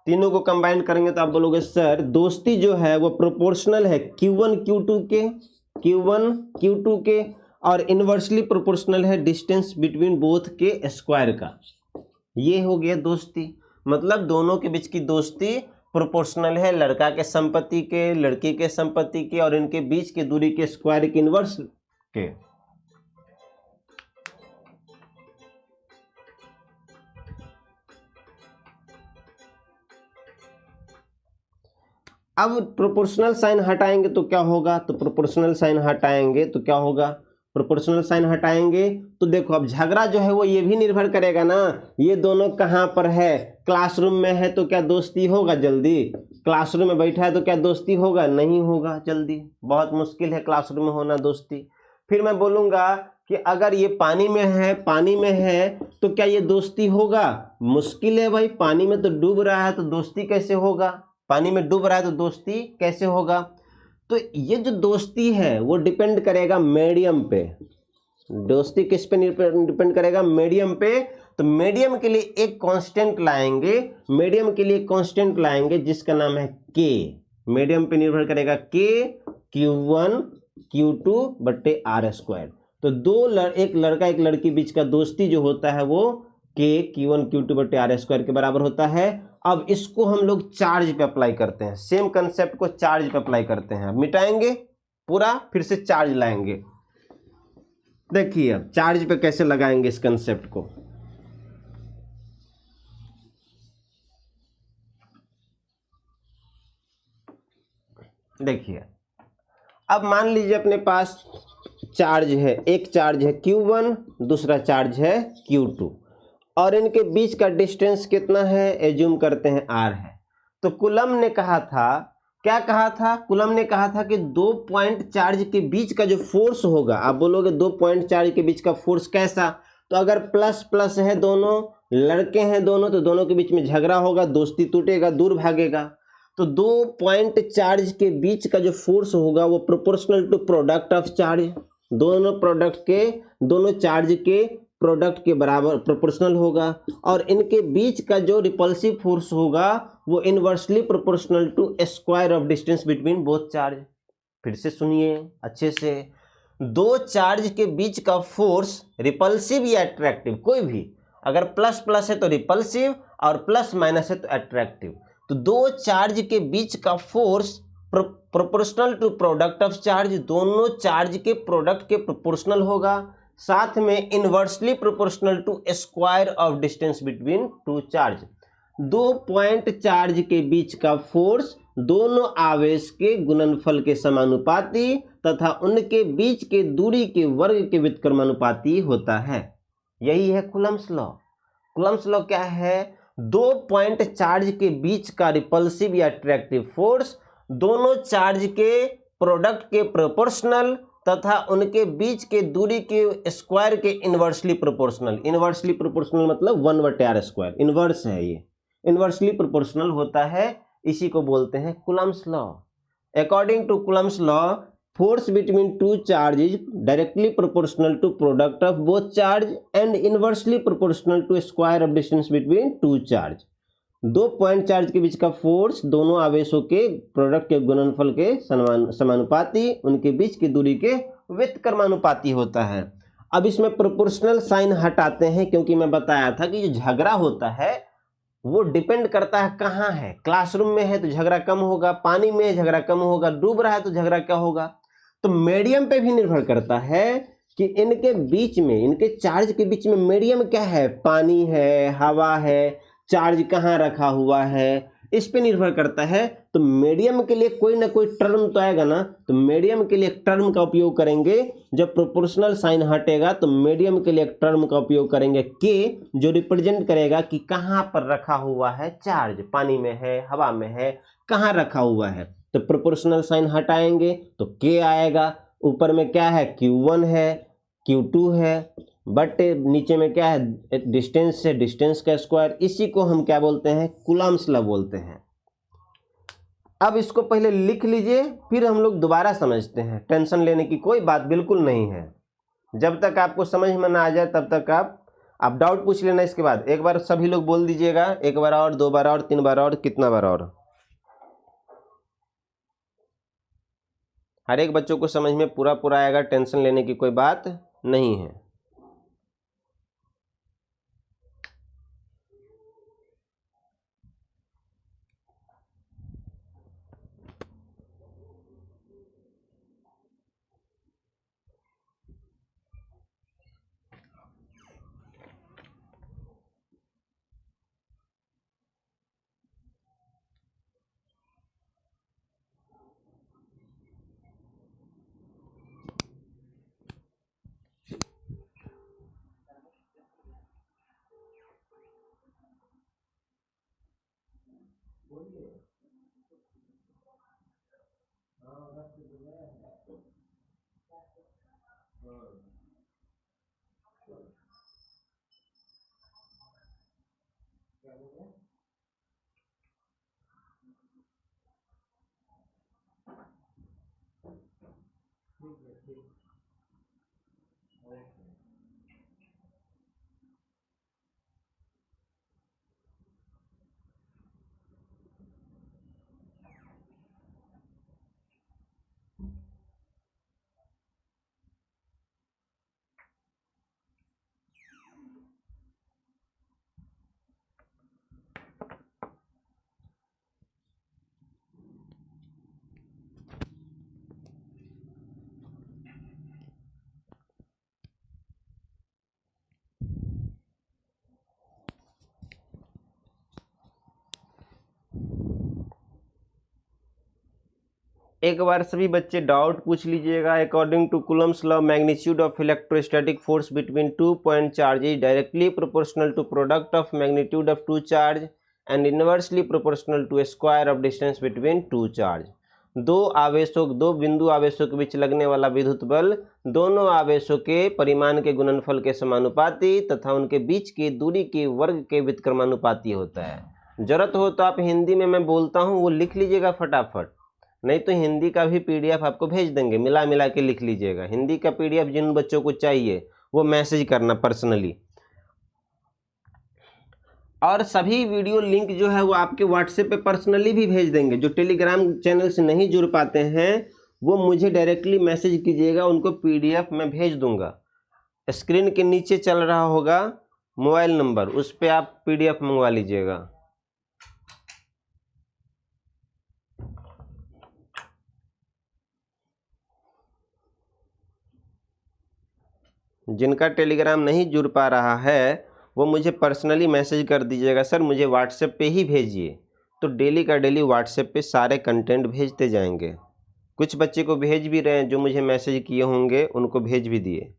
तीनों को कंबाइन करेंगे तो आप बोलोगे सर दोस्ती जो है वो प्रोपोर्शनल है Q1 Q2 के और इनवर्सली प्रोपोर्शनल है डिस्टेंस बिटवीन बोथ के स्क्वायर का। ये हो गया दोस्ती, मतलब दोनों के बीच की दोस्ती प्रोपोर्शनल है लड़का के संपत्ति के, लड़की के संपत्ति के और इनके बीच की दूरी के स्क्वायर के इनवर्स के। अब प्रोपोर्शनल साइन हटाएंगे तो क्या होगा, तो प्रोपोर्शनल साइन हटाएंगे तो क्या होगा, प्रोपोर्शनल साइन हटाएंगे तो देखो अब झगड़ा जो है वो ये भी निर्भर करेगा ना, ये दोनों कहाँ पर है, क्लासरूम में है तो क्या दोस्ती होगा जल्दी, क्लासरूम में बैठा है तो क्या दोस्ती होगा, नहीं होगा जल्दी, बहुत मुश्किल है क्लासरूम में होना दोस्ती। फिर मैं बोलूँगा कि अगर ये पानी में है तो क्या ये दोस्ती होगा, मुश्किल है भाई, पानी में तो डूब रहा है तो दोस्ती कैसे होगा, पानी में डूब रहा है तो दोस्ती कैसे होगा। तो ये जो दोस्ती है वो डिपेंड करेगा मीडियम पे, दोस्ती किस पे डिपेंड करेगा, मीडियम पे। तो मीडियम के लिए एक कांस्टेंट लाएंगे, जिसका नाम है के, मीडियम पे निर्भर करेगा के Q1 Q2 बट्टे R स्क्वायर। तो एक लड़का एक लड़की बीच का दोस्ती जो होता है वो के Q1 Q2 बट्टे R स्क्वायर के बराबर होता है। अब इसको हम लोग चार्ज पे अप्लाई करते हैं, सेम कंसेप्ट को चार्ज पे अप्लाई करते हैं, मिटाएंगे पूरा फिर से चार्ज लाएंगे। देखिए अब चार्ज पे कैसे लगाएंगे इस कंसेप्ट को, देखिए अब मान लीजिए अपने पास चार्ज है, एक चार्ज है Q1 दूसरा चार्ज है Q2 और इनके बीच का डिस्टेंस कितना है, एज्यूम करते हैं R है। तो कूलम ने कहा था, क्या कहा था, कूलम ने कहा था कि 2 पॉइंट चार्ज के बीच का जो फोर्स होगा, आप बोलोगे 2 पॉइंट चार्ज के बीच का फोर्स कैसा, तो अगर प्लस प्लस है दोनों, लड़के हैं दोनों, तो दोनों के बीच में झगड़ा होगा, दोस्ती टूटेगा, दूर भागेगा। तो 2 पॉइंट चार्ज के बीच का जो फोर्स होगा वो proportional to product of charge, दोनों चार्ज के प्रोडक्ट के बराबर प्रोपोर्शनल होगा और इनके बीच का जो रिपल्सिव फोर्स होगा वो inversely proportional to square of distance between both charge. फिर से सुनिए अच्छे से, दो चार्ज के बीच का फोर्स रिपल्सिव या अट्रैक्टिव, कोई भी, अगर प्लस प्लस है तो रिपल्सिव और प्लस माइनस है तो अट्रैक्टिव। तो दो चार्ज के बीच का force proportional to product of charge, दोनों चार्ज के प्रोडक्ट के प्रोपोर्शनल होगा, साथ में inversely proportional to square of distance between two charge. 2 point charge के बीच का फोर्स दोनों आवेश के गुणनफल के समानुपाती तथा उनके बीच के दूरी के वर्ग के व्युत्क्रमानुपाती होता है। यही है कूलम्स लॉ। कूलम्स लॉ क्या है, 2 पॉइंट चार्ज के बीच का रिपल्सिव या अट्रैक्टिव फोर्स दोनों चार्ज के प्रोडक्ट के प्रोपोर्शनल तथा उनके बीच के दूरी के स्क्वायर के इनवर्सली प्रोपोर्शनल। इनवर्सली प्रोपोर्शनल मतलब 1/r स्क्वायर, इनवर्स है ये, इनवर्सली प्रोपोर्शनल होता है, इसी को बोलते हैं Coulomb's law. According to Coulomb's law, force between two charge is directly proportional to product of both charge and inversely proportional to square of distance between two charge. 2 point charge के बीच का force दोनों आवेशों के product के गुणनफल के समानुपाती, उनके बीच की दूरी के व्युत्क्रमानुपाती होता है। अब इसमें प्रोपोर्शनल साइन हटाते हैं, क्योंकि मैं बताया था कि जो झगड़ा होता है वो डिपेंड करता है कहाँ है, क्लासरूम में है तो झगड़ा कम होगा, पानी में झगड़ा कम होगा, डूब रहा है तो झगड़ा क्या होगा। तो मीडियम पे भी निर्भर करता है कि इनके बीच में, इनके चार्ज के बीच में मीडियम क्या है, पानी है, हवा है, चार्ज कहाँ रखा हुआ है, इस पे निर्भर करता है। तो मीडियम के लिए कोई ना कोई टर्म तो आएगा ना, तो मीडियम के लिए एक टर्म का उपयोग करेंगे। जब प्रोपोर्शनल साइन हटेगा तो मीडियम के लिए एक टर्म का उपयोग करेंगे के, जो रिप्रेजेंट करेगा कि कहाँ पर रखा हुआ है चार्ज, पानी में है, हवा में है, कहाँ रखा हुआ है। तो प्रोपोर्शनल साइन हटाएंगे तो के आएगा, ऊपर में क्या है, Q1 है, Q2 है, बट नीचे में क्या है, डिस्टेंस है, डिस्टेंस का स्क्वायर, इसी को हम क्या बोलते हैं, कूलम्स लॉ बोलते हैं। अब इसको पहले लिख लीजिए, फिर हम लोग दोबारा समझते हैं, टेंशन लेने की कोई बात बिल्कुल नहीं है। जब तक आपको समझ में ना आ जाए तब तक आप आप डाउट पूछ लेना इसके बाद। एक बार सभी लोग बोल दीजिएगा, एक बार और, दो बार और, तीन बार और, कितना बार और। हर एक बच्चों को समझ में पूरा पूरा आएगा, टेंशन लेने की कोई बात नहीं है। एक बार सभी बच्चे डाउट पूछ लीजिएगा। According to Coulomb's law, magnitude of electrostatic force between 2 point charge is directly proportional to product of magnitude of 2 charge and inversely proportional to square of distance between 2 charge. दो बिंदु आवेशों के बीच लगने वाला विद्युत बल दोनों आवेशों के परिमाण के गुणनफल के समानुपाती तथा उनके बीच की दूरी के वर्ग के व्युत्क्रमानुपाती होता है। जरूरत हो तो आप हिंदी में मैं बोलता हूँ वो लिख लीजिएगा फटाफट, नहीं तो हिंदी का भी पीडीएफ आपको भेज देंगे, मिला के लिख लीजिएगा। हिंदी का पीडीएफ जिन बच्चों को चाहिए वो मैसेज करना पर्सनली। और सभी वीडियो लिंक जो है वो आपके व्हाट्सएप पे पर्सनली भी भेज देंगे। जो टेलीग्राम चैनल से नहीं जुड़ पाते हैं वो मुझे डायरेक्टली मैसेज कीजिएगा, उनको पीडीएफ मैं भेज दूंगा। स्क्रीन के नीचे चल रहा होगा मोबाइल नंबर, उस पर आप पीडीएफ मंगवा लीजिएगा। जिनका टेलीग्राम नहीं जुड़ पा रहा है वो मुझे पर्सनली मैसेज कर दीजिएगा, सर मुझे व्हाट्सएप पे ही भेजिए। तो डेली का डेली व्हाट्सएप पे सारे कंटेंट भेजते जाएंगे। कुछ बच्चे को भेज भी रहे हैं, जो मुझे मैसेज किए होंगे उनको भेज भी दिए।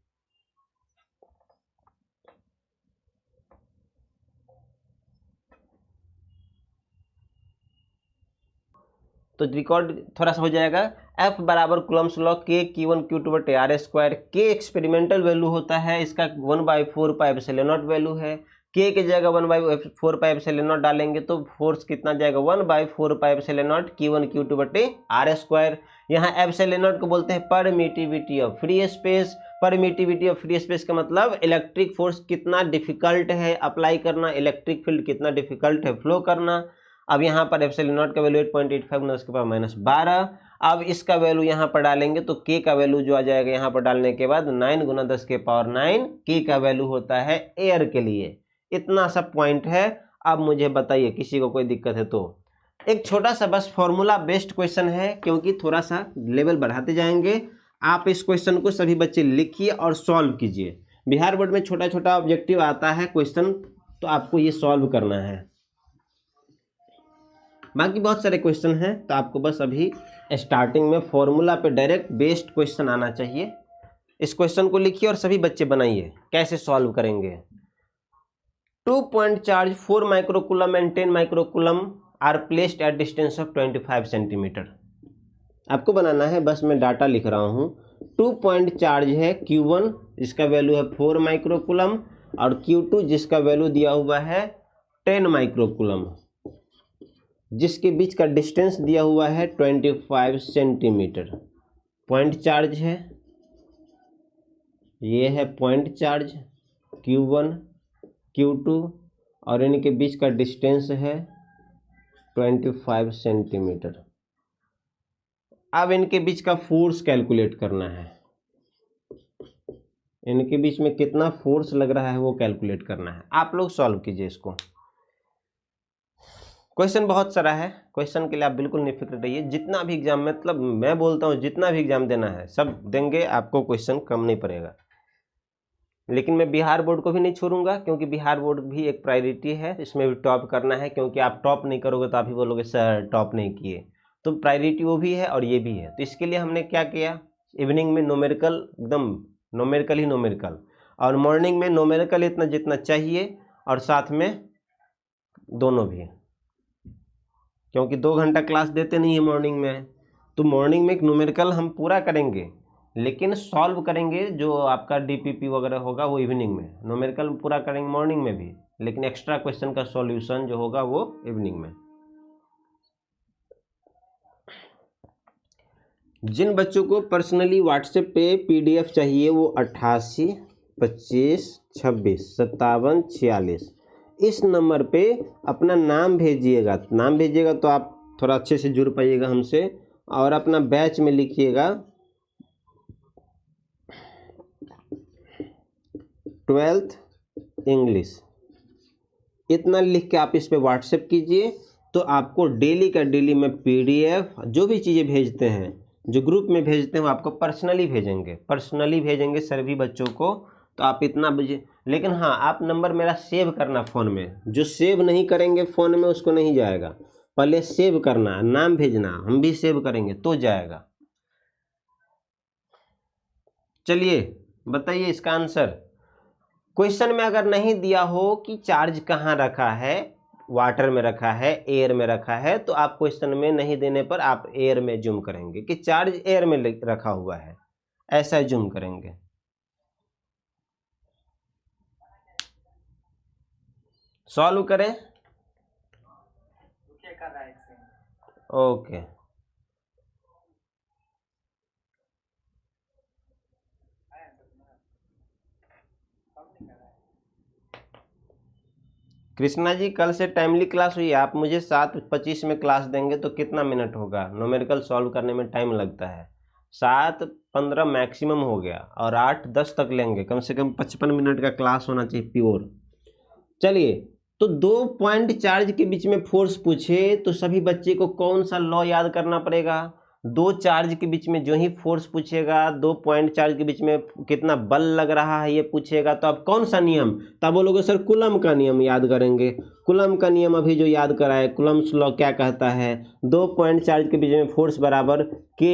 तो रिकॉर्ड थोड़ा सा हो जाएगा। F बराबर कूलम्स लॉ के Q1 Q2 बटे आर स्क्वायर। के एक्सपेरिमेंटल वैल्यू होता है, इसका 1/4 पाई एप्सिलॉन नॉट वैल्यू है। के की जगह 1/4 पाई एप्सिलॉन नॉट डालेंगे तो फोर्स कितना जाएगा, 1/4 pi epsilon not Q1 Q2 बटे आर स्क्वायर। यहाँ एप्सिलॉन नॉट को बोलते हैं permittivity of free space. Permittivity of free space का मतलब इलेक्ट्रिक फोर्स कितना डिफिकल्ट है अप्लाई करना, इलेक्ट्रिक फील्ड कितना डिफिकल्ट है फ्लो करना। अब यहाँ पर एप्सिलॉन नॉट का वैल्यू 8.85 × 10⁻12। अब इसका वैल्यू यहाँ पर डालेंगे तो के का वैल्यू जो आ जाएगा यहाँ पर डालने के बाद 9 × 10⁻9 के का वैल्यू होता है एयर के लिए। इतना सा पॉइंट है। अब मुझे बताइए किसी को कोई दिक्कत है तो। एक छोटा सा बस फॉर्मूला बेस्ड क्वेश्चन है, क्योंकि थोड़ा सा लेवल बढ़ाते जाएंगे। आप इस क्वेश्चन को सभी बच्चे लिखिए और सॉल्व कीजिए। बिहार बोर्ड में छोटा छोटा ऑब्जेक्टिव आता है क्वेश्चन, तो आपको ये सॉल्व करना है। बाकी बहुत सारे क्वेश्चन हैं, तो आपको बस अभी स्टार्टिंग में फॉर्मूला पे डायरेक्ट बेस्ड क्वेश्चन आना चाहिए। इस क्वेश्चन को लिखिए और सभी बच्चे बनाइए कैसे सॉल्व करेंगे। 2 point charge 4 microcoulomb and 10 microcoulomb are placed at distance of 25 centimetre. आपको बनाना है, बस मैं डाटा लिख रहा हूँ। 2 पॉइंट चार्ज है Q1 जिसका वैल्यू है 4 माइक्रोकूलम और Q2 जिसका वैल्यू दिया हुआ है 10 माइक्रोकूलम, जिसके बीच का डिस्टेंस दिया हुआ है 25 सेंटीमीटर। पॉइंट चार्ज है, ये है पॉइंट चार्ज Q1 Q2 और इनके बीच का डिस्टेंस है 25 सेंटीमीटर। अब इनके बीच का फोर्स कैलकुलेट करना है, इनके बीच में कितना फोर्स लग रहा है वो कैलकुलेट करना है। आप लोग सॉल्व कीजिए इसको। क्वेश्चन बहुत सारा है, क्वेश्चन के लिए आप बिल्कुल निफिक्र रहिए। जितना भी एग्जाम, मतलब मैं बोलता हूँ जितना भी एग्जाम देना है सब देंगे, आपको क्वेश्चन कम नहीं पड़ेगा। लेकिन मैं बिहार बोर्ड को भी नहीं छोड़ूंगा, क्योंकि बिहार बोर्ड भी एक प्रायोरिटी है, इसमें भी टॉप करना है। क्योंकि आप टॉप नहीं करोगे तो आप ही बोलोगे सर टॉप नहीं किए, तो प्रायोरिटी वो भी है और ये भी है। तो इसके लिए हमने क्या किया, इवनिंग में नोमेरिकल, एकदम नोमेरिकल ही नोमेरिकल, और मॉर्निंग में नोमेरिकल इतना जितना चाहिए और साथ में दोनों भी, क्योंकि 2 घंटा क्लास देते नहीं है मॉर्निंग में। तो मॉर्निंग में एक न्यूमेरिकल हम पूरा करेंगे, लेकिन सॉल्व करेंगे जो आपका डीपीपी वगैरह होगा वो इवनिंग में। न्यूमेरिकल पूरा करेंगे मॉर्निंग में भी, लेकिन एक्स्ट्रा क्वेश्चन का सॉल्यूशन जो होगा वो इवनिंग में। जिन बच्चों को पर्सनली व्हाट्सएप पे पीडीएफ चाहिए वो 88 25 26 57 46 इस नंबर पे अपना नाम भेजिएगा। नाम भेजिएगा तो आप थोड़ा अच्छे से जुड़ पाइएगा हमसे, और अपना बैच में लिखिएगा 12th इंग्लिश। इतना लिख के आप इस पे व्हाट्सएप कीजिए, तो आपको डेली का डेली में पीडीएफ जो भी चीज़ें भेजते हैं, जो ग्रुप में भेजते हैं वो आपको पर्सनली भेजेंगे सभी बच्चों को। तो आप इतना बजे, लेकिन हाँ आप नंबर मेरा सेव करना फ़ोन में। जो सेव नहीं करेंगे फ़ोन में उसको नहीं जाएगा, पहले सेव करना, नाम भेजना, हम भी सेव करेंगे तो जाएगा। चलिए बताइए इसका आंसर। क्वेश्चन में अगर नहीं दिया हो कि चार्ज कहाँ रखा है, वाटर में रखा है, एयर में रखा है, तो आप क्वेश्चन में नहीं देने पर आप एयर में जूम करेंगे कि चार्ज एयर में रखा हुआ है, ऐसा जूम करेंगे। सॉल्व करें। ओके कृष्णा जी, कल से टाइमली क्लास हुई है। आप मुझे 7:25 में क्लास देंगे तो कितना मिनट होगा? न्यूमेरिकल सॉल्व करने में टाइम लगता है, 7:15 मैक्सिमम हो गया, और 8:10 तक लेंगे। कम से कम 55 मिनट का क्लास होना चाहिए प्योर। चलिए, तो 2 पॉइंट चार्ज के बीच में फोर्स पूछे तो सभी बच्चे को कौन सा लॉ याद करना पड़ेगा? 2 चार्ज के बीच में जो ही फोर्स पूछेगा, 2 पॉइंट चार्ज के बीच में कितना बल लग रहा है ये पूछेगा, तो आप कौन सा नियम, तो आप बोलोगे सर कूलम का नियम याद करेंगे। कूलम का नियम अभी जो याद कराए, कूलम्स लॉ क्या कहता है? 2 पॉइंट चार्ज के बीच में फोर्स बराबर K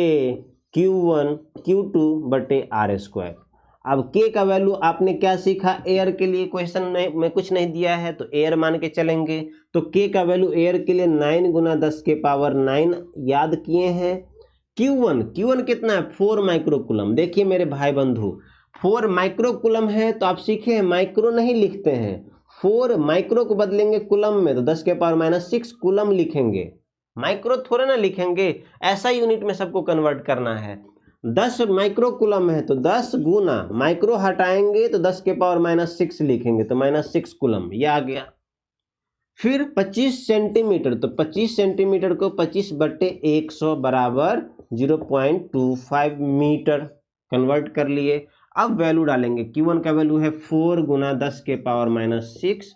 Q1 Q2 बटे R²। अब K का वैल्यू आपने क्या सीखा, एयर के लिए क्वेश्चन में कुछ नहीं दिया है तो एयर मान के चलेंगे। तो K का वैल्यू एयर के लिए 9 × 10⁹ याद किए हैं। Q1 कितना है? 4 माइक्रोकूलम। देखिए मेरे भाई बंधु, 4 माइक्रोकूलम है तो आप सीखे हैं माइक्रो नहीं लिखते हैं, 4 माइक्रो को बदलेंगे कूलम में तो 10⁻⁻6 कूलम लिखेंगे, माइक्रो थोड़ा ना लिखेंगे। ऐसा यूनिट में सबको कन्वर्ट करना है। 10 माइक्रोकूलम है तो 10 गुना, माइक्रो हटाएंगे तो 10⁻⁻6 लिखेंगे तो -6 कूलम, ये आ गया। फिर 25 सेंटीमीटर, तो 25 सेंटीमीटर को 25/100 बराबर 0.25 मीटर कन्वर्ट कर लिए। अब वैल्यू डालेंगे। Q1 का वैल्यू है 4 × 10⁻⁻6,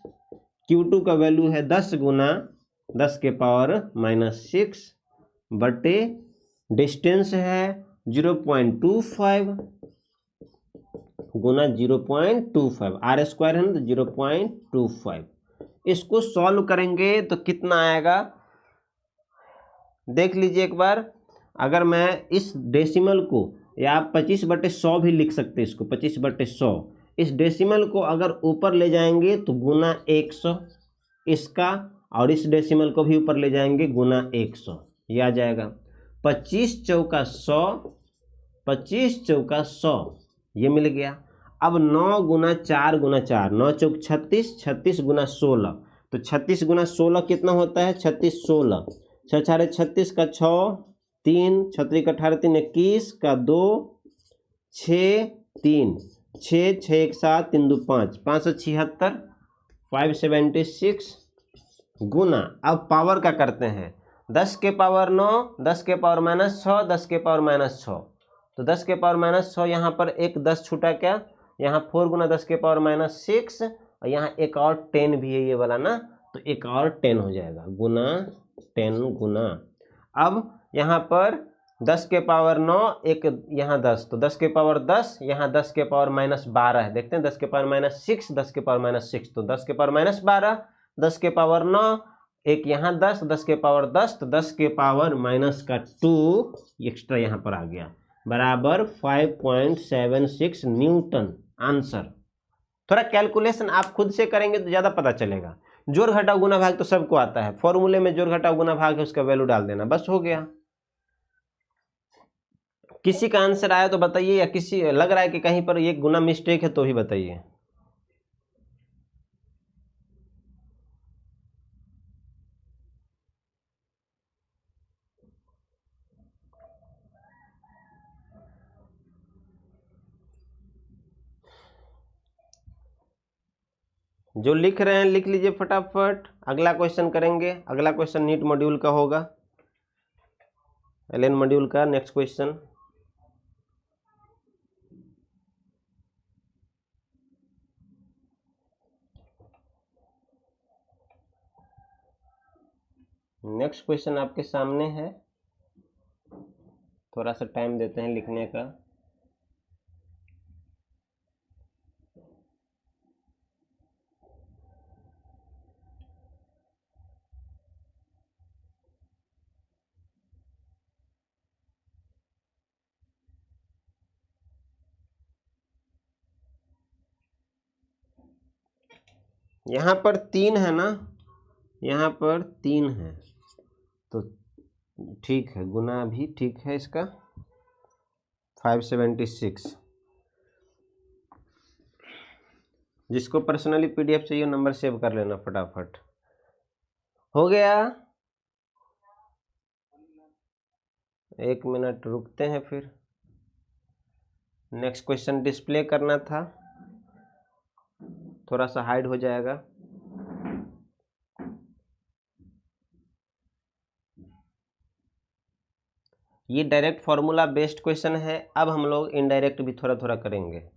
Q2 का वैल्यू है 10 × 10⁻⁻6 बटे डिस्टेंस है 0.25 गुना 0.25, R² है ना तो 0.25। इसको सॉल्व करेंगे तो कितना आएगा देख लीजिए एक बार। अगर मैं इस डेसिमल को, या आप 25/100 भी लिख सकते हैं इसको, 25/100, इस डेसिमल को अगर ऊपर ले जाएंगे तो गुना 100 इसका, और इस डेसिमल को भी ऊपर ले जाएंगे गुना 100, ये आ जाएगा 25 चौका 100, 25 चौका 100, ये मिल गया। अब 9 × 4 × 4, 9 चौक 36, 36 × 16, तो 36 × 16 कितना होता है? 36 16, 6 4 36 का 6, 3 6 18 3 21 का 2, 6 3 6 6 1 7 3 2 5, 576, 576 गुना, अब पावर का करते हैं, 10 के पावर 9, 10 के पावर -6, 10 के पावर -6, तो 10 के पावर -6 यहाँ पर एक 10 छूटा क्या, यहाँ 4 गुना 10 के पावर -6 और यहाँ एक और 10 भी है ये वाला ना, तो एक और 10 हो जाएगा गुना 10 गुना। अब यहाँ पर 10 के पावर 9 एक यहाँ 10, तो 10 के पावर 10 यहाँ 10 के पावर -12 है, देखते हैं 10 के पावर -6, 10 के पावर -6, तो 10 के पावर -12, 10 के पावर 9 एक यहाँ 10, 10 के पावर 10, तो 10 के पावर -2 एक्स्ट्रा यहाँ पर आ गया, बराबर 5.76 न्यूटन आंसर। थोड़ा कैलकुलेशन आप खुद से करेंगे तो ज़्यादा पता चलेगा। जोड़ घटाव गुना भाग तो सबको आता है, फॉर्मूले में जोड़ घटाव गुना भाग है, उसका वैल्यू डाल देना, बस हो गया। किसी का आंसर आया तो बताइए, या किसी लग रहा है कि कहीं पर ये गुना मिस्टेक है तो ही बताइए। जो लिख रहे हैं लिख लीजिए फटाफट, अगला क्वेश्चन करेंगे। अगला क्वेश्चन नीट मॉड्यूल का होगा, एलएन मॉड्यूल का नेक्स्ट क्वेश्चन। नेक्स्ट क्वेश्चन आपके सामने है, थोड़ा सा टाइम देते हैं लिखने का। यहाँ पर 3 है ना, यहाँ पर 3 है, तो ठीक है, गुना भी ठीक है इसका 576। जिसको पर्सनली पीडीएफ चाहिए नंबर सेव कर लेना फटाफट। हो गया, 1 मिनट रुकते हैं, फिर नेक्स्ट क्वेश्चन डिस्प्ले करना था, थोड़ा सा हाइड हो जाएगा। ये डायरेक्ट फॉर्मूला बेस्ड क्वेश्चन है, अब हम लोग इनडायरेक्ट भी थोड़ा थोड़ा करेंगे।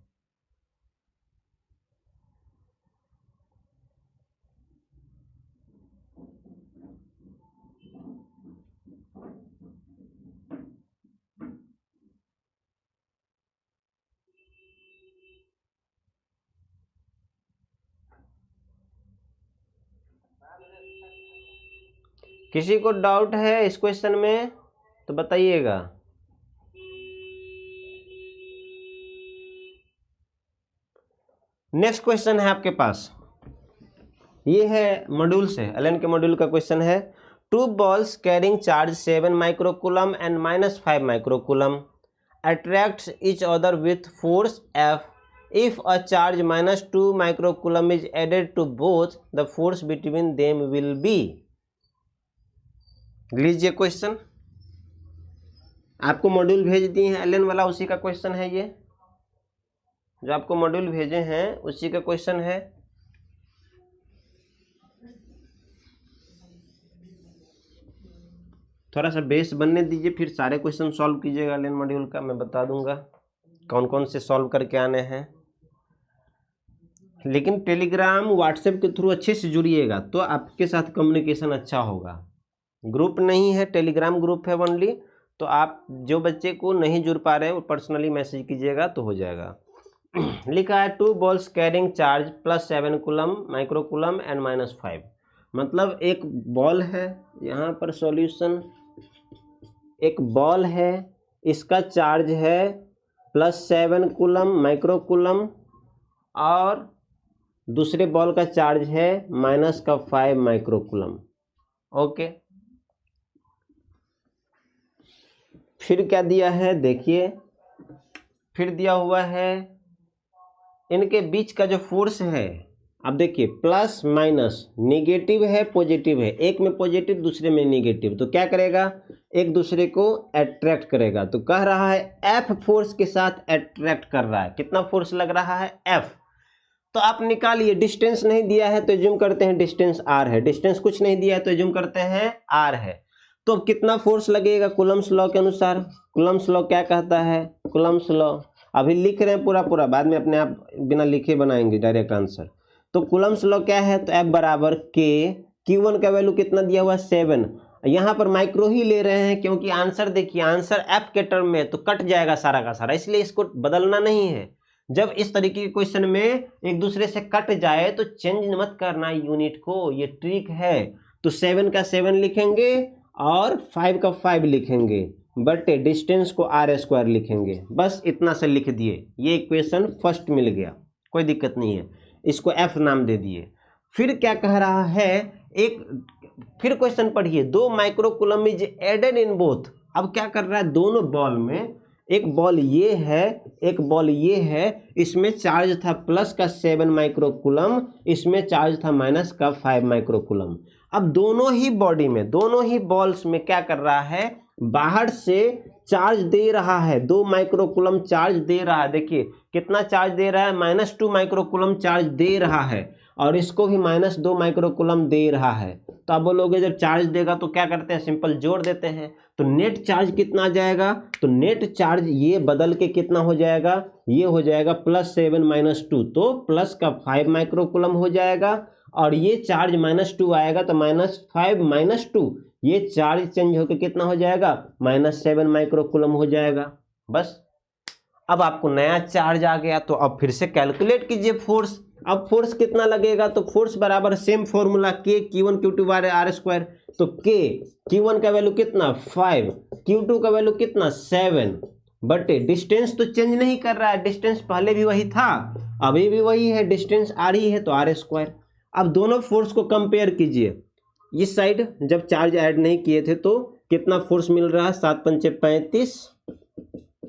किसी को डाउट है इस क्वेश्चन में तो बताइएगा। नेक्स्ट क्वेश्चन है आपके पास, ये है मॉड्यूल से, एलन के मॉड्यूल का क्वेश्चन है। 2 balls carrying charge 7 microcoulomb and -5 microcoulomb attracts each other with force F. If a charge -2 microcoulomb is added to both, the force between them will be। लीजिए question, आपको module भेज दिए हैं Elon वाला, उसी का क्वेश्चन है ये, जो आपको मॉड्यूल भेजे हैं उसी का क्वेश्चन है। थोड़ा सा बेस बनने दीजिए, फिर सारे क्वेश्चन सॉल्व कीजिएगा एलन मॉड्यूल का, मैं बता दूंगा कौन कौन से सॉल्व करके आने हैं। लेकिन टेलीग्राम व्हाट्सएप के थ्रू अच्छे से जुड़िएगा तो आपके साथ कम्युनिकेशन अच्छा होगा। ग्रुप नहीं है, टेलीग्राम ग्रुप है ओनली, तो आप जो बच्चे को नहीं जुड़ पा रहे हैं वो पर्सनली मैसेज कीजिएगा तो हो जाएगा। लिखा है 2 balls carrying charge +7 coulomb microcoulomb and -5, मतलब एक बॉल है, यहाँ पर सॉल्यूशन, एक बॉल है, इसका चार्ज है +7 कूलम माइक्रोकूलम, और दूसरे बॉल का चार्ज है -5 माइक्रोकूलम। ओके, फिर क्या दिया है देखिए, फिर दिया हुआ है इनके बीच का जो फोर्स है, अब देखिए प्लस माइनस, नेगेटिव है पॉजिटिव है, एक में पॉजिटिव दूसरे में नेगेटिव, तो क्या करेगा, एक दूसरे को अट्रैक्ट करेगा। तो कह रहा है एफ फोर्स के साथ अट्रैक्ट कर रहा है, कितना फोर्स लग रहा है, एफ। तो आप निकालिए, डिस्टेंस नहीं दिया है तो एज्यूम करते हैं डिस्टेंस आर है, डिस्टेंस कुछ नहीं दिया है तो एज्यूम करते हैं आर है। तो अब कितना फोर्स लगेगा कूलम्ब्स लॉ के अनुसार? कूलम्ब्स लॉ क्या कहता है? कूलम्ब्स लॉ अभी लिख रहे हैं पूरा पूरा, बाद में अपने आप बिना लिखे बनाएंगे डायरेक्ट आंसर। तो कूलम्ब्स लॉ क्या है? तो F बराबर के, Q1 का वैल्यू कितना दिया हुआ? 7। यहाँ पर माइक्रो ही ले रहे हैं क्योंकि आंसर देखिए, आंसर F के टर्म में तो कट जाएगा सारा का सारा, इसलिए इसको बदलना नहीं है। जब इस तरीके के क्वेश्चन में एक दूसरे से कट जाए तो चेंज मत करना यूनिट को, ये ट्रिक है। तो 7 का 7 लिखेंगे और 5 का 5 लिखेंगे, बट डिस्टेंस को r² लिखेंगे, बस इतना से लिख दिए। ये इक्वेशन फर्स्ट मिल गया, कोई दिक्कत नहीं है, इसको F नाम दे दिए। फिर क्या कह रहा है, एक फिर क्वेश्चन पढ़िए, 2 microcoulomb is added in both. अब क्या कर रहा है, दोनों बॉल में, एक बॉल ये है, एक बॉल ये है, इसमें चार्ज था प्लस का 7 माइक्रो कूलम, इसमें चार्ज था माइनस का 5 माइक्रो कूलम। अब दोनों ही बॉडी में, दोनों ही बॉल्स में क्या कर रहा है, बाहर से चार्ज दे रहा है, 2 माइक्रो कूलम चार्ज दे रहा है। देखिए कितना चार्ज दे रहा है, -2 माइक्रो कूलम चार्ज दे रहा है, और इसको भी -2 माइक्रो कूलम दे रहा है। तो आप बोलोगे जब चार्ज देगा तो क्या करते हैं, सिंपल जोड़ देते हैं। तो नेट चार्ज कितना आ जाएगा, तो नेट चार्ज ये बदल के कितना हो जाएगा, ये हो जाएगा +7 - 2, तो प्लस का 5 माइक्रो कूलम हो जाएगा, और ये चार्ज -2 आएगा तो -5 - 2, ये चार्ज चेंज होकर कितना हो जाएगा, -7 माइक्रो कूलम हो जाएगा। बस अब आपको नया चार्ज आ गया, तो अब फिर से कैलकुलेट कीजिए फोर्स। अब फोर्स कितना लगेगा, तो फोर्स बराबर सेम फॉर्मूला, के Q1 Q2 r²। तो के Q1 का वैल्यू कितना 5, Q2 का वैल्यू कितना 7, बट डिस्टेंस तो चेंज नहीं कर रहा है, डिस्टेंस पहले भी वही था अभी भी वही है, डिस्टेंस r ही है तो r²। अब दोनों फोर्स को कंपेयर कीजिए, इस साइड जब चार्ज ऐड नहीं किए थे तो कितना फोर्स मिल रहा है, 7 × 5 = 35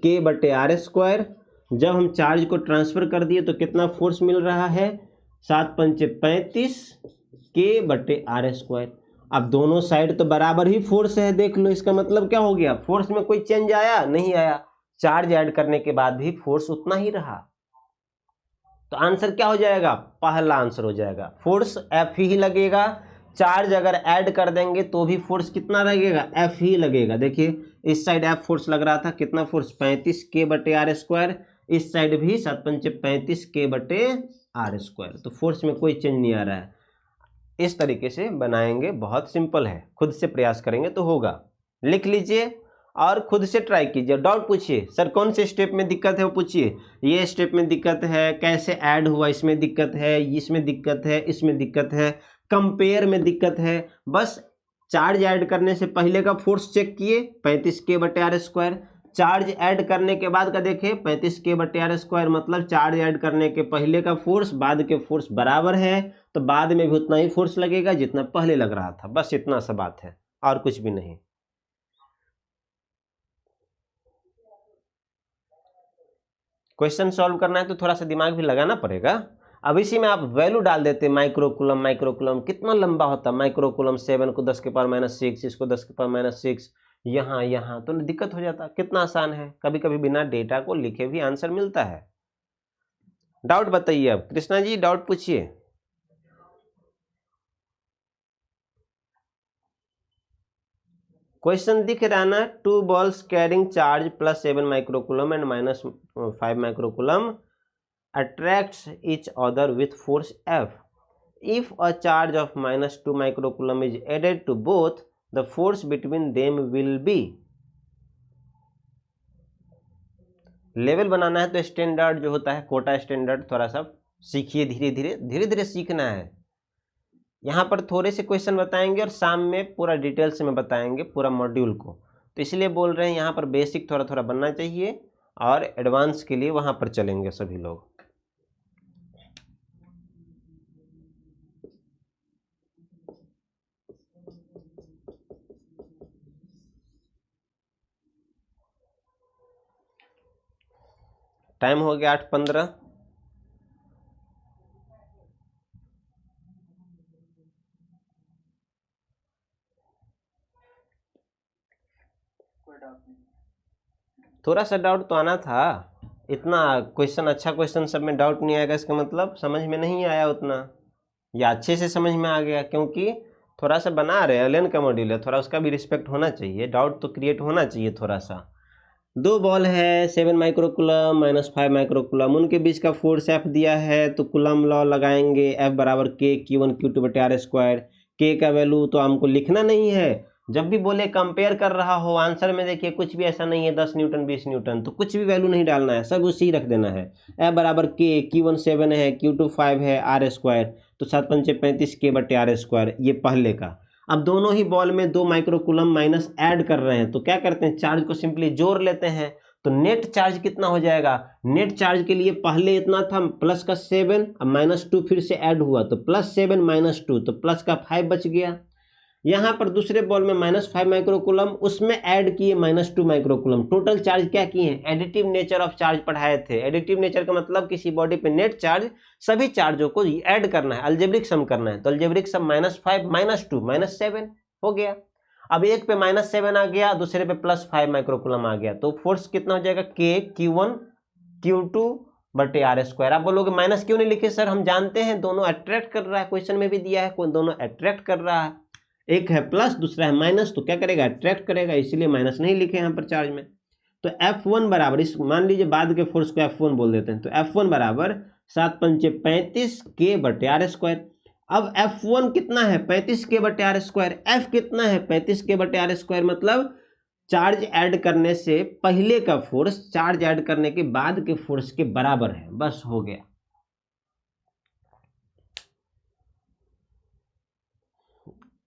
k/r²। जब हम चार्ज को ट्रांसफर कर दिए तो कितना फोर्स मिल रहा है, 7 × 5 = 35 k/r²। अब दोनों साइड तो बराबर ही फोर्स है, देख लो, इसका मतलब क्या हो गया, फोर्स में कोई चेंज आया नहीं आया, चार्ज ऐड करने के बाद भी फोर्स उतना ही रहा। तो आंसर क्या हो जाएगा, पहला आंसर हो जाएगा, फोर्स F ही लगेगा। चार्ज अगर ऐड कर देंगे तो भी फोर्स कितना लगेगा, F ही लगेगा। देखिए इस साइड F फोर्स लग रहा था, कितना फोर्स 35 k/r², इस साइड भी 7 × 5 = 35 k/r²। तो फोर्स में कोई चेंज नहीं आ रहा है। इस तरीके से बनाएंगे, बहुत सिंपल है, खुद से प्रयास करेंगे तो होगा। लिख लीजिए और खुद से ट्राई कीजिए, डाउट पूछिए, सर कौन से स्टेप में दिक्कत है वो पूछिए, ये स्टेप में दिक्कत है, कैसे ऐड हुआ इसमें दिक्कत है, इसमें दिक्कत है, इसमें दिक्कत है, कंपेयर में दिक्कत है। बस चार्ज ऐड करने से पहले का फोर्स चेक किए 35 k/r², चार्ज ऐड करने के बाद का देखें 35 k/r², मतलब चार्ज ऐड करने के पहले का फोर्स बाद के फोर्स बराबर है, तो बाद में भी उतना ही फोर्स लगेगा जितना पहले लग रहा था। बस इतना सा बात है और कुछ भी नहीं। क्वेश्चन सॉल्व करना है तो थोड़ा सा दिमाग भी लगाना पड़ेगा। अब इसी में आप वैल्यू डाल देते, माइक्रो कूलम, माइक्रो कूलम कितना लंबा होता है, माइक्रो कूलम 7 को 10⁻⁻6, इसको 10⁻⁻6, यहाँ यहाँ तो दिक्कत हो जाता। कितना आसान है, कभी कभी बिना डेटा को लिखे भी आंसर मिलता है। डाउट बताइए, अब कृष्णा जी डाउट पूछिए। क्वेश्चन दिख रहा है ना, 2 balls carrying charge +7 micro coulomb and -5 micro coulomb attracts each other with force F. If a charge of -2 microcoulomb is added to both, the force between them will be। Level बनाना है तो standard जो होता है, Kota standard, थोड़ा सा सीखिए, धीरे धीरे सीखना है। यहाँ पर थोड़े से क्वेश्चन बताएंगे और शाम में पूरा डिटेल से में बताएंगे पूरा मॉड्यूल को, तो इसलिए बोल रहे हैं यहाँ पर बेसिक थोड़ा थोड़ा बनना चाहिए, और एडवांस के लिए वहाँ पर चलेंगे सभी लोग। टाइम हो गया 8:15। थोड़ा सा डाउट तो आना था। इतना क्वेश्चन, अच्छा क्वेश्चन सब में डाउट नहीं आएगा, इसका मतलब समझ में नहीं आया उतना, या अच्छे से समझ में आ गया, क्योंकि थोड़ा सा बना रहे एलियन का मॉड्यूल है, थोड़ा उसका भी रिस्पेक्ट होना चाहिए, डाउट तो क्रिएट होना चाहिए थोड़ा सा। दो बॉल है 7 माइक्रोकुलम -5 माइक्रोकुलम, उनके बीच का फोर्स एफ दिया है, तो कुलम लॉ लगाएंगे, एफ बराबर के Q1Q2/r²। के का वैल्यू तो हमको लिखना नहीं है, जब भी बोले कंपेयर कर रहा हो आंसर में देखिए कुछ भी ऐसा नहीं है 10 न्यूटन 20 न्यूटन, तो कुछ भी वैल्यू नहीं डालना है, सब उसी रख देना है। एफ बराबर के, Q1 7 है, Q2 5 है, r², तो 7 पंचे 35 K/r², ये पहले का। अब दोनों ही बॉल में 2 माइक्रोकुलम माइनस ऐड कर रहे हैं, तो क्या करते हैं, चार्ज को सिंपली जोड़ लेते हैं, तो नेट चार्ज कितना हो जाएगा। नेट चार्ज के लिए पहले इतना था प्लस का 7, अब -2 फिर से ऐड हुआ, तो +7 -2, तो प्लस का 5 बच गया। यहाँ पर दूसरे बॉल में -5 माइक्रोकुलम, उसमें ऐड किए -2 माइक्रोकुलम, टोटल चार्ज क्या किए हैं, एडिटिव नेचर ऑफ चार्ज पढ़ाए थे। एडिटिव नेचर का मतलब किसी बॉडी पे नेट चार्ज सभी चार्जों को ऐड करना है, अलजेब्रिक सम करना है, तो अलजेब्रिक सम -5 -2 -7 हो गया। अब एक पे -7 आ गया, दूसरे पे +5 माइक्रोकुलम आ गया, तो फोर्स कितना हो जाएगा, K Q1Q2/r²। आप बोलोगे माइनस क्यों नहीं लिखे सर, हम जानते हैं दोनों अट्रैक्ट कर रहा है, क्वेश्चन में भी दिया है दोनों अट्रैक्ट कर रहा है, एक है प्लस दूसरा है माइनस, तो क्या करेगा, अट्रैक्ट करेगा, इसीलिए माइनस नहीं लिखे यहाँ पर चार्ज में। तो F1 बराबर, इस मान लीजिए बाद के फोर्स को F1 बोल देते हैं, तो F1 बराबर 7 पंचे 35 K/r²। अब F1 कितना है, 35 K/r², F कितना है 35 K/r², मतलब चार्ज ऐड करने से पहले का फोर्स चार्ज ऐड करने के बाद के फोर्स के बराबर है, बस हो गया।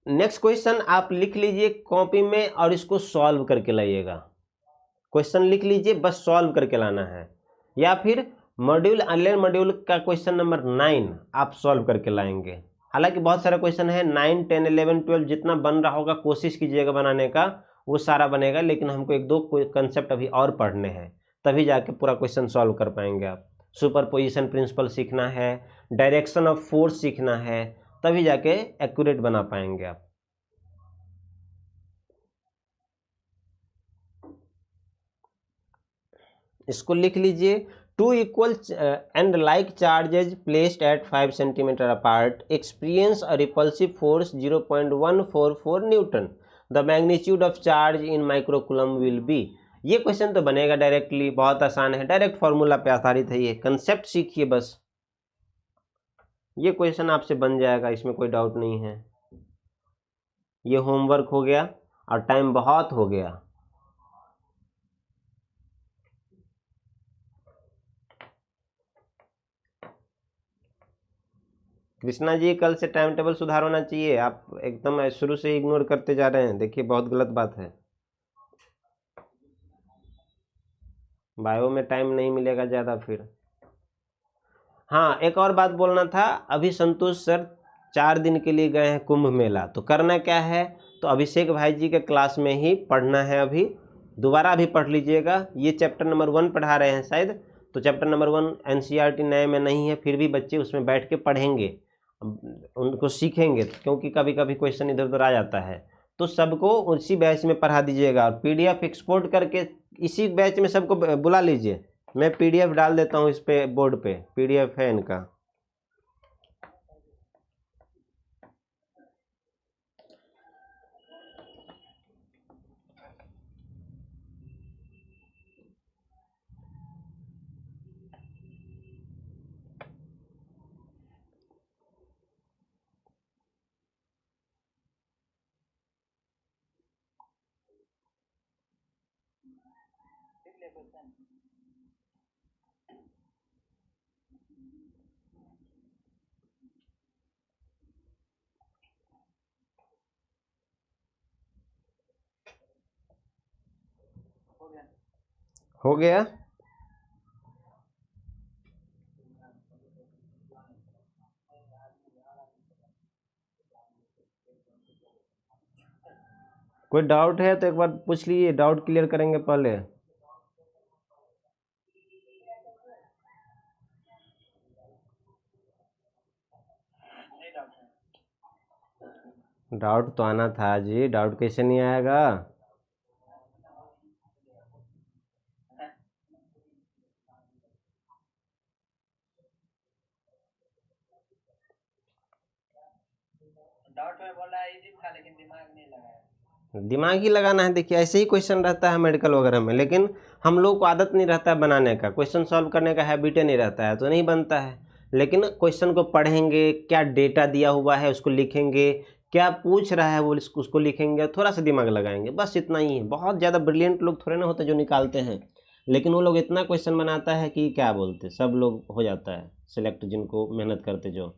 नेक्स्ट क्वेश्चन आप लिख लीजिए कॉपी में और इसको सॉल्व करके लाइएगा। क्वेश्चन लिख लीजिए, बस सॉल्व करके लाना है, या फिर मॉड्यूल अनलेन मॉड्यूल का क्वेश्चन नंबर 9 आप सॉल्व करके लाएंगे। हालांकि बहुत सारा क्वेश्चन है, 9 10 11 12 जितना बन रहा होगा कोशिश कीजिएगा बनाने का, वो सारा बनेगा, लेकिन हमको एक दो कंसेप्ट अभी और पढ़ने हैं, तभी जाके पूरा क्वेश्चन सॉल्व कर पाएंगे आप। सुपरपोजिशन प्रिंसिपल सीखना है, डायरेक्शन ऑफ फोर्स सीखना है, तभी जाके एक्यूरेट बना पाएंगे आप। इसको लिख लीजिए, two equal and like charges placed at 5 centimetre apart experience a repulsive force 0.144 newton, the magnitude of charge in microcoulomb will be. ये क्वेश्चन तो बनेगा डायरेक्टली, बहुत आसान है, डायरेक्ट फॉर्मूला पे आधारित है, ये कंसेप्ट सीखिए बस, ये क्वेश्चन आपसे बन जाएगा, इसमें कोई डाउट नहीं है। ये होमवर्क हो गया और टाइम बहुत हो गया। कृष्णा जी, कल से टाइम टेबल सुधार होना चाहिए, आप एकदम शुरू से इग्नोर करते जा रहे हैं, देखिए बहुत गलत बात है। बायो में टाइम नहीं मिलेगा ज़्यादा फिर। हाँ, एक और बात बोलना था, अभी संतोष सर 4 दिन के लिए गए हैं कुंभ मेला, तो करना क्या है, तो अभिषेक भाई जी के क्लास में ही पढ़ना है, अभी दोबारा भी पढ़ लीजिएगा। ये चैप्टर नंबर 1 पढ़ा रहे हैं शायद, तो चैप्टर नंबर 1 NCERT नए में नहीं है, फिर भी बच्चे उसमें बैठ के पढ़ेंगे, उनको सीखेंगे, क्योंकि कभी कभी क्वेश्चन इधर उधर आ जाता है, तो सबको उसी बैच में पढ़ा दीजिएगा, और PDF एक्सपोर्ट करके इसी बैच में सबको बुला लीजिए। मैं PDF डाल देता हूँ इस पे, बोर्ड पे PDF है इनका। हो गया। कोई डाउट है तो एक बार पूछ लीजिए, डाउट क्लियर करेंगे पहले। डाउट तो आना था जी, डाउट कैसे नहीं आएगा। दिमाग ही लगाना है। देखिए ऐसे ही क्वेश्चन रहता है मेडिकल वगैरह में, लेकिन हम लोग को आदत नहीं रहता है बनाने का, क्वेश्चन सॉल्व करने का हैबिट नहीं रहता है, तो नहीं बनता है। लेकिन क्वेश्चन को पढ़ेंगे, क्या डेटा दिया हुआ है उसको लिखेंगे, क्या पूछ रहा है वो उसको लिखेंगे, थोड़ा सा दिमाग लगाएंगे, बस इतना ही है। बहुत ज़्यादा ब्रिलियंट लोग थोड़े ना होते जो निकालते हैं, लेकिन वो लोग इतना क्वेश्चन बनाता है कि क्या बोलते, सब लोग हो जाता है सिलेक्ट, जिनको मेहनत करते जो।